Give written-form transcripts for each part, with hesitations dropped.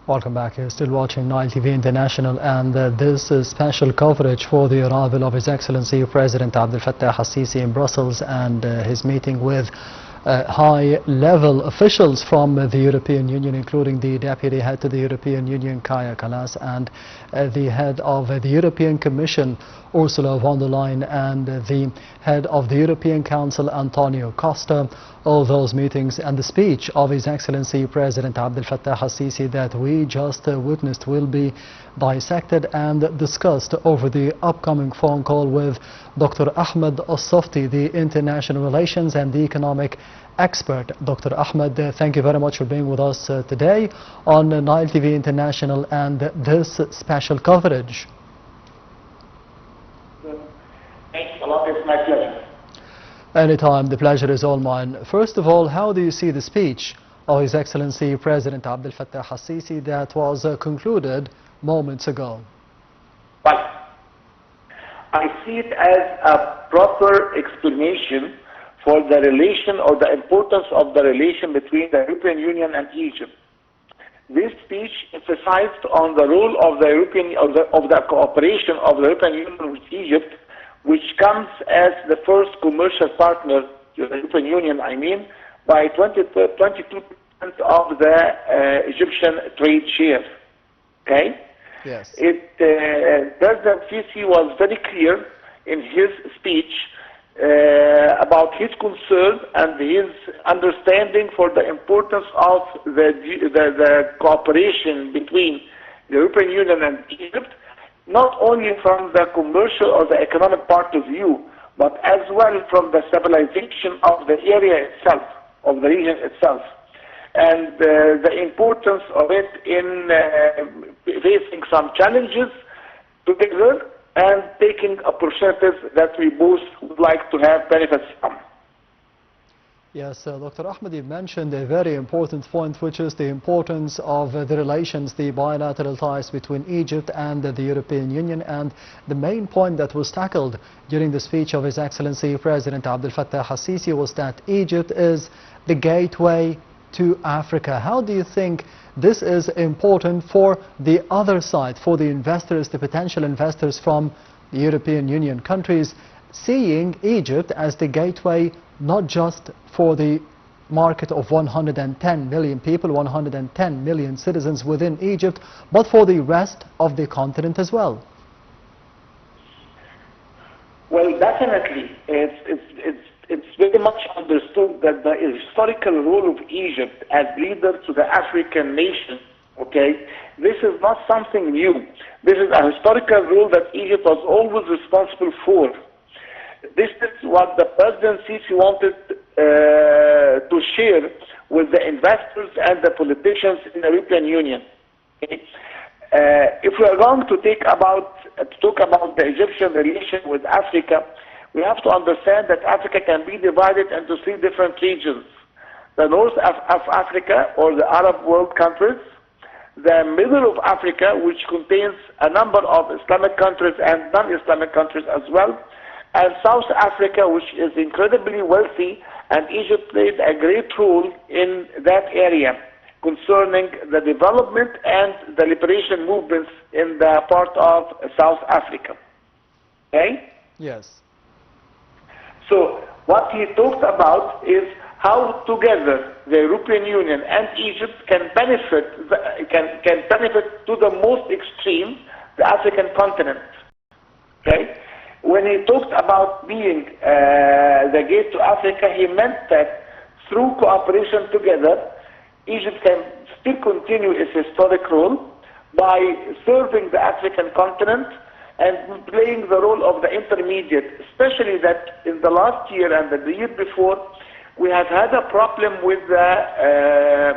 Welcome back. You're still watching Nile TV International, and this is special coverage for the arrival of His Excellency President Abdel Fattah al-Sisi in Brussels and his meeting with high-level officials from the European Union, including the Deputy Head to the European Union, Kaja Kallas, and the Head of the European Commission, Ursula von der Leyen, and the Head of the European Council, Antonio Costa. All those meetings and the speech of His Excellency President Abdel Fattah al-Sisi that we just witnessed will be dissected and discussed over the upcoming phone call with Dr. Ahmed, Safty, the international relations and the economic expert. Dr. Ahmed, thank you very much for being with us today on Nile TV International and this special coverage. Thanks a lot. It's my pleasure. Anytime, the pleasure is all mine. First of all, how do you see the speech of His Excellency President Abdel Fattah al-Sisi that was concluded moments ago? Well, I see it as a proper explanation for the relation or the importance of the relation between the European Union and Egypt. This speech emphasized on the role of the European of the cooperation of the European Union with Egypt, which comes as the first commercial partner to the European Union, by 22% of the Egyptian trade share. Okay? Yes. President Sisi was very clear in his speech about his concern and his understanding for the importance of the cooperation between the European Union and Egypt, not only from the commercial or the economic part of view, but as well from the stabilization of the area itself, of the region itself, and the importance of it in facing some challenges together and taking opportunities that we both would like to have benefits from. Yes, Dr. Ahmed, you mentioned a very important point, which is the importance of the relations, the bilateral ties between Egypt and the European Union. And the main point that was tackled during the speech of His Excellency President Abdel Fattah al-Sisi was that Egypt is the gateway to Africa. How do you think this is important for the other side, for the investors, the potential investors from the European Union countries, seeing Egypt as the gateway not just for the market of 110 million people, 110 million citizens within Egypt, but for the rest of the continent as well? Well, definitely. It's very much understood that the historical role of Egypt as leader to the African nation, okay, this is not something new. This is a historical role that Egypt was always responsible for. This is what the President Sisi wanted to share with the investors and the politicians in the European Union. If we are going to talk about the Egyptian relation with Africa, we have to understand that Africa can be divided into three different regions: the north of Africa, or the Arab world countries; the middle of Africa, which contains a number of Islamic countries and non-Islamic countries as well; and South Africa, which is incredibly wealthy, and Egypt played a great role in that area concerning the development and the liberation movements in the part of South Africa. Okay? Yes. So what he talked about is how together the European Union and Egypt can benefit to the most extreme the African continent. Okay? When he talked about being the gate to Africa, he meant that through cooperation together, Egypt can still continue its historic role by serving the African continent and playing the role of the intermediate, especially that in the last year and the year before, we have had a problem with the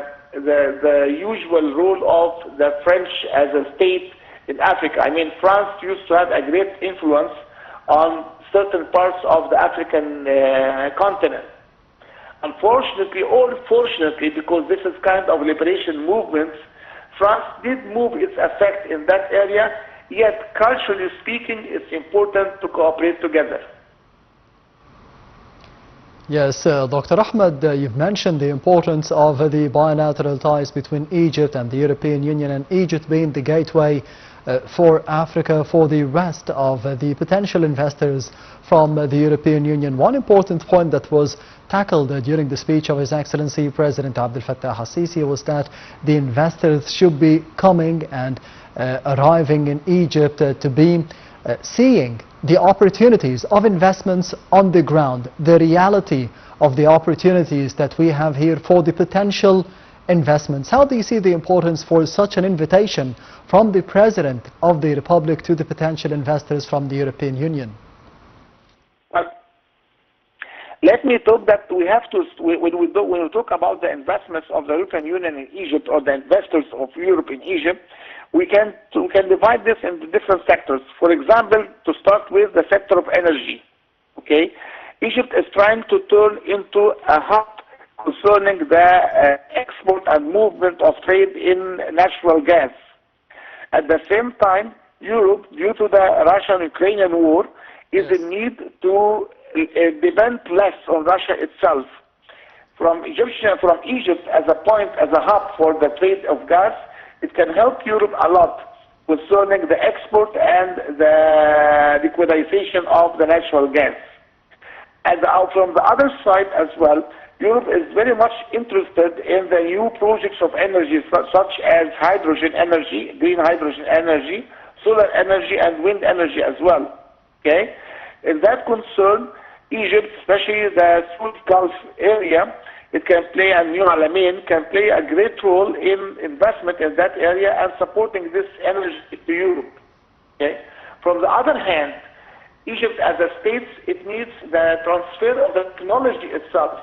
usual role of the French as a state in Africa. France used to have a great influence on certain parts of the African continent. Unfortunately, or fortunately, because this is kind of liberation movements, France did move its effect in that area, yet culturally speaking, it's important to cooperate together. Yes, Dr. Ahmed, you've mentioned the importance of the bilateral ties between Egypt and the European Union, and Egypt being the gateway for Africa, for the rest of the potential investors from the European Union. One important point that was tackled during the speech of His Excellency President Abdel Fattah al-Sisi was that the investors should be coming and arriving in Egypt to be seeing the opportunities of investments on the ground, the reality of the opportunities that we have here for the potential investments. How do you see the importance for such an invitation from the President of the Republic to the potential investors from the European Union? Well, let me talk that we have to, when we talk about the investments of the European Union in Egypt, or the investors of Europe in Egypt, we can divide this into different sectors. For example, to start with the sector of energy. Okay, Egypt is trying to turn into a hub concerning the export and movement of trade in natural gas. At the same time, Europe, due to the Russian-Ukrainian war, is in need to depend less on Russia itself. From Egypt as a point, as a hub for the trade of gas, it can help Europe a lot concerning the export and the liquidization of the natural gas. And from the other side as well, Europe is very much interested in the new projects of energy, such as hydrogen energy, green hydrogen energy, solar energy, and wind energy as well. Okay? In that concern, Egypt, especially the Suez Gulf area, it can play, and New Alamein can play a great role in investment in that area and supporting this energy to Europe. Okay? From the other hand, Egypt as a state, it needs the transfer of the technology itself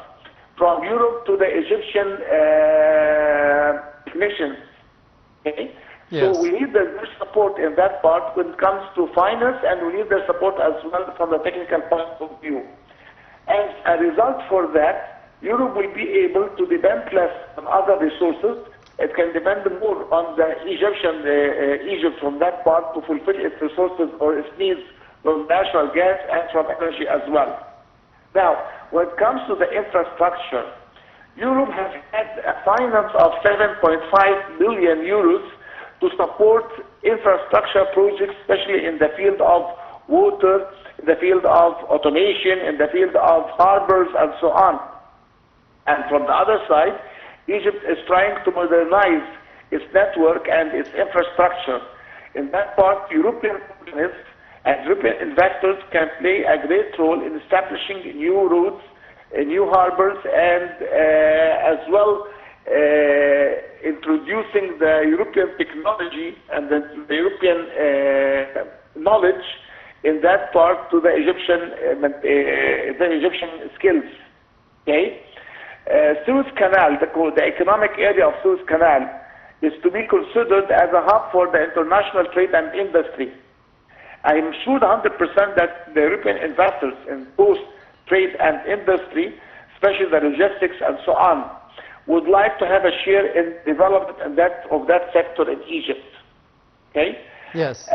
from Europe to the Egyptian technicians. Okay? Yes. So we need their support in that part when it comes to finance, and we need their support as well from the technical point of view. As a result for that, Europe will be able to depend less on other resources. It can depend more on the Egypt from that part to fulfill its resources or its needs from natural gas and from energy as well. Now, when it comes to the infrastructure, Europe has had a finance of 7.5 billion euros to support infrastructure projects, especially in the field of water, in the field of automation, in the field of harbors, and so on. And from the other side, Egypt is trying to modernize its network and its infrastructure. In that part, European companies and European investors can play a great role in establishing new routes, new harbors, and as well introducing the European technology and the European knowledge in that part to the Egyptian skills. Okay. Suez Canal, the economic area of Suez Canal, is to be considered as a hub for the international trade and industry. I am sure 100% that the European investors in both trade and industry, especially the logistics and so on, would like to have a share in development and of that sector in Egypt. Okay? Yes.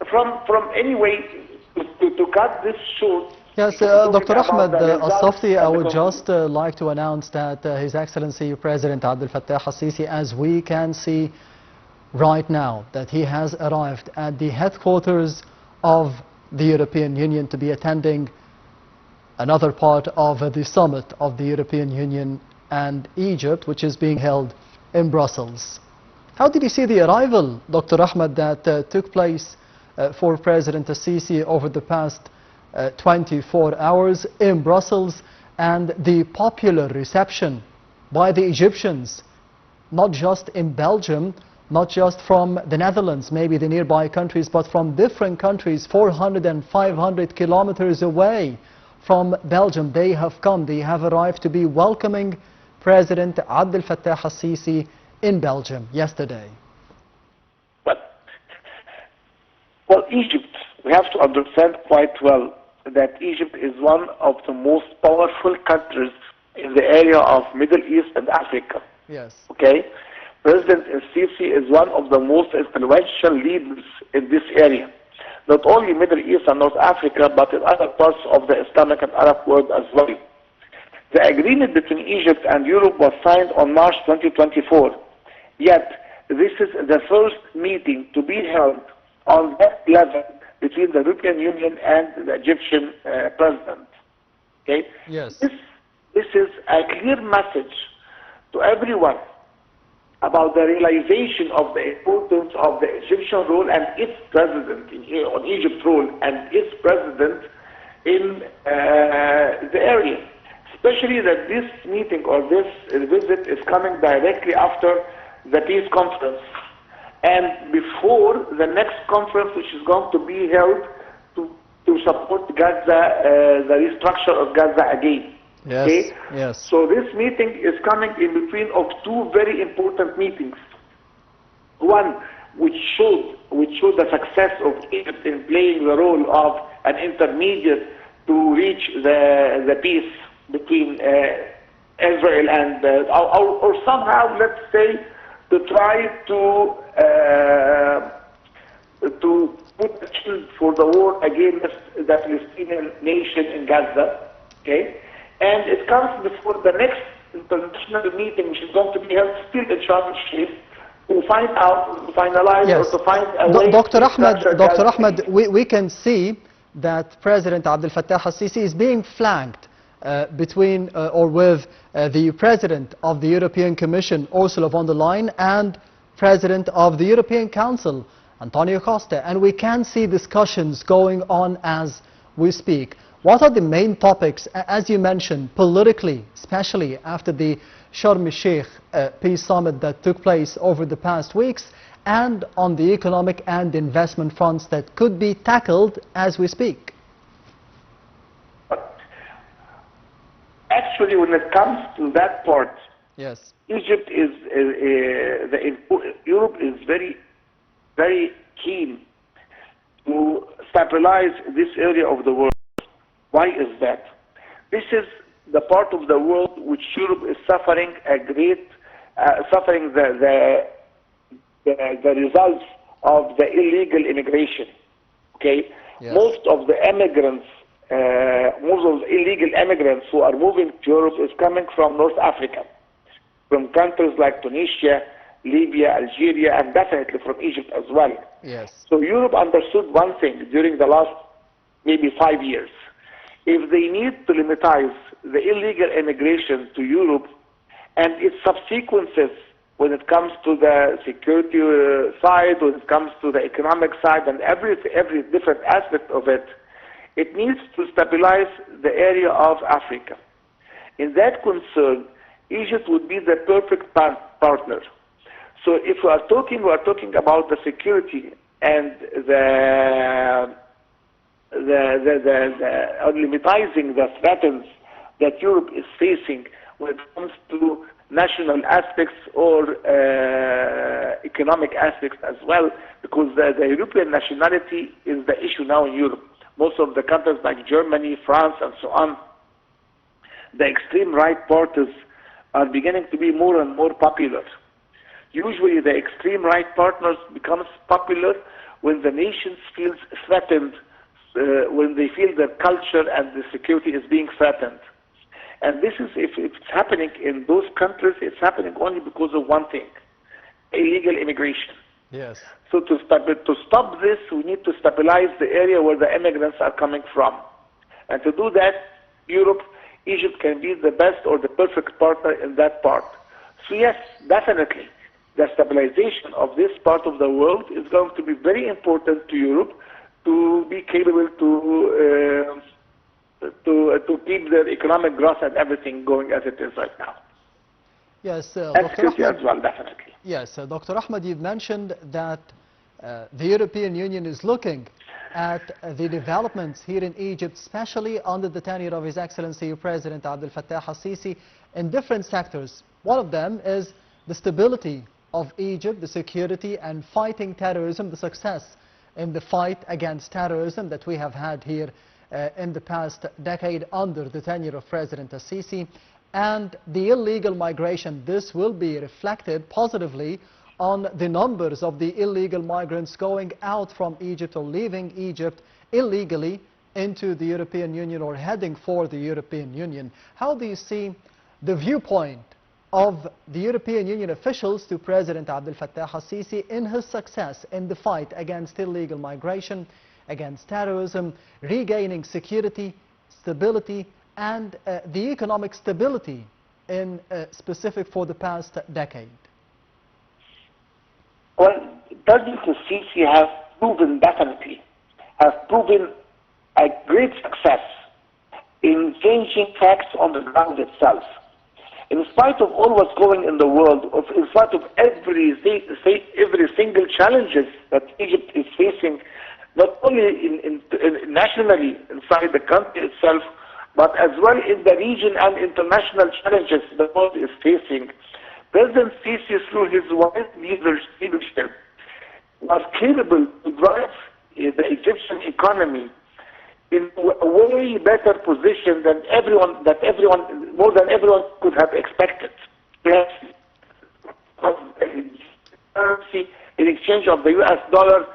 From anyway, to cut this short. Yes, Dr. Ahmed Safty, I would just like to announce that His Excellency President Abdel Fattah al-Sisi, as we can see right now, that he has arrived at the headquarters of the European Union to be attending another part of the summit of the European Union and Egypt, which is being held in Brussels. How did you see the arrival, Dr. Ahmed, that took place for President al-Sisi over the past 24 hours in Brussels, and the popular reception by the Egyptians, not just in Belgium, not just from the Netherlands, maybe the nearby countries, but from different countries 400 and 500 kilometers away from Belgium. They have come, they have arrived to be welcoming President Abdel Fattah al-Sisi in Belgium yesterday. Well, Egypt, we have to understand quite well that Egypt is one of the most powerful countries in the area of Middle East and Africa. Yes. Okay? President Sisi is one of the most influential leaders in this area. not only Middle East and North Africa, but in other parts of the Islamic and Arab world as well. The agreement between Egypt and Europe was signed on March 2024, yet this is the first meeting to be held on that level between the European Union and the Egyptian president. Okay? Yes. This is a clear message to everyone about the realization of the importance of the Egyptian role and its president, on Egypt's role and its president in the area. Especially that this meeting or this visit is coming directly after the peace conference and before the next conference, which is going to be held to support Gaza, the restructure of Gaza again. Yes, okay? yes. So this meeting is coming in between of two very important meetings. One, which showed the success of Egypt in playing the role of an intermediate to reach the peace between Israel and, or somehow, let's say, to try to put a shield for the war against the Palestinian nation in Gaza. Okay? And it comes before the next international meeting, which is going to be held still in Sharm el-Sheikh, to find out, to finalize, yes. or to find a way Dr. Ahmed, we can see that President Abdel Fattah al-Sisi is being flanked between or with the President of the European Commission, Ursula von der Leyen, and President of the European Council, Antonio Costa. And we can see discussions going on as we speak. What are the main topics, as you mentioned, politically, especially after the Sharm el-Sheikh Peace Summit that took place over the past weeks, and on the economic and investment fronts that could be tackled as we speak? Actually, when it comes to that part, yes, Egypt is, Europe is very, very keen to stabilize this area of the world. Why is that? This is the part of the world which Europe is suffering suffering the results of the illegal immigration. Okay, yes. Most of the immigrants, most of the illegal immigrants who are moving to Europe is coming from North Africa, from countries like Tunisia, Libya, Algeria, and definitely from Egypt as well. Yes. So Europe understood one thing during the last maybe 5 years. If they need to limitize the illegal immigration to Europe and its subsequences when it comes to the security side, when it comes to the economic side, and every different aspect of it, it needs to stabilize the area of Africa. In that concern, Egypt would be the perfect partner. So if we are talking about the security and limitizing the threats that Europe is facing when it comes to national aspects or economic aspects as well, because the European nationality is the issue now in Europe. Most of the countries like Germany, France, and so on, the extreme right parties are beginning to be more and more popular. Usually the extreme right partners becomes popular when the nation feels threatened, when they feel their culture and the security is being threatened. And this is, if it's happening in those countries, it's happening only because of one thing: illegal immigration. Yes. So to stop this, we need to stabilize the area where the immigrants are coming from. And to do that, Egypt can be the best or the perfect partner in that part. So yes, definitely, the stabilization of this part of the world is going to be very important to Europe to be capable to keep their economic growth and everything going as it is right now. Yes, And Dr. security Ahmed, as well, definitely. yes, Dr. Ahmed, you've mentioned that the European Union is looking at the developments here in Egypt, especially under the tenure of His Excellency President Abdel Fattah al-Sisi, in different sectors. One of them is the stability of Egypt, the security and fighting terrorism, the success in the fight against terrorism that we have had here in the past decade under the tenure of President al-Sisi, and the illegal migration. This will be reflected positively on the numbers of the illegal migrants going out from Egypt or leaving Egypt illegally into the European Union or heading for the European Union. How do you see the viewpoint of the European Union officials to President Abdel Fattah al-Sisi in his success in the fight against illegal migration, against terrorism, regaining security, stability, and the economic stability in specific for the past decade? Well, President al-Sisi has proven definitely, has proven a great success in changing facts on the ground itself. In spite of all what's going in the world, in spite of every single challenges that Egypt is facing, not only nationally inside the country itself, but as well in the region and international challenges the world is facing, President Sisi, through his wise leadership, was capable to drive the Egyptian economy in a way better position than more than everyone could have expected. Yes, currency in exchange of the US dollar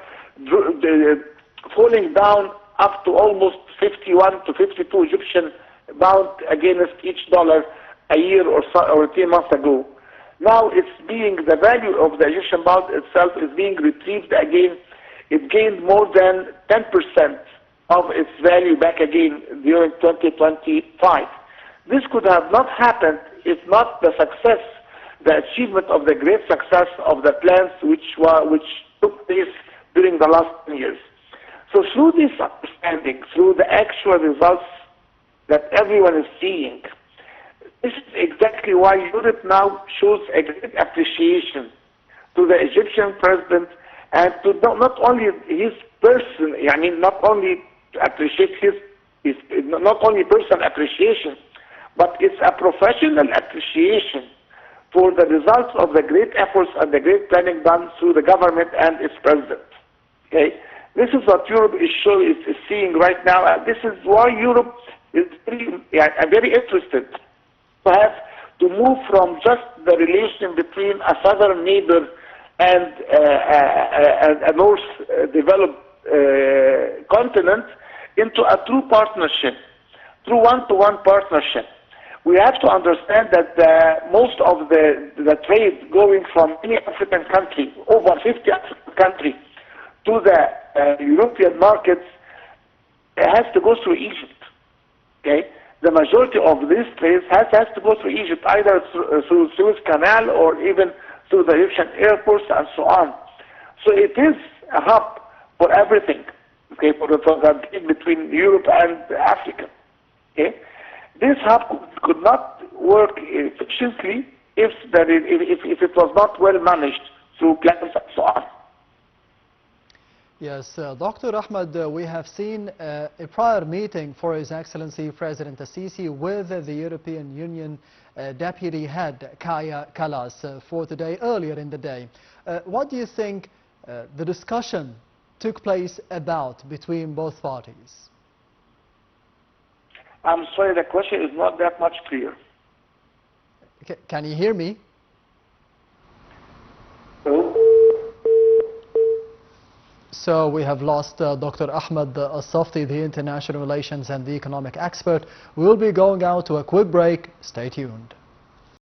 falling down up to almost 51 to 52 Egyptian pound against each dollar a year or 3 months ago. Now the value of the Egyptian pound itself is being retrieved again. It gained more than 10% of its value back again during 2025. This could have not happened if not the success, the achievement of the great success of the plans which took place during the last 10 years. So through this understanding, through the actual results that everyone is seeing, this is exactly why Europe now shows a great appreciation to the Egyptian president and to not only his person, not only appreciate not only personal appreciation, but it's a professional appreciation for the results of the great efforts and the great planning done through the government and its president. Okay, this is what Europe is seeing right now, and this is why Europe is very interested to move from just the relation between a southern neighbor and a north developed continent into a true partnership, through one-to-one partnership. We have to understand that most of the trade going from any African country, over 50 African countries, to the European markets has to go through Egypt. Okay, the majority of these trades has to go through Egypt, either through Suez Canal or even through the Egyptian airports and so on. So it is a hub for everything. Okay, for the trade between Europe and Africa. Okay, this hub could not work efficiently if it was not well managed through plans and so on. Yes, Dr. Ahmed, we have seen a prior meeting for His Excellency President al-Sisi with the European Union Deputy Head Kaya Kallas for today, earlier in the day. What do you think the discussion took place about between both parties? I'm sorry, the question is not that much clear. Can you hear me? Hello? So we have lost Dr. Ahmed Safty, the international relations and the economic expert. We will be going out to a quick break. Stay tuned.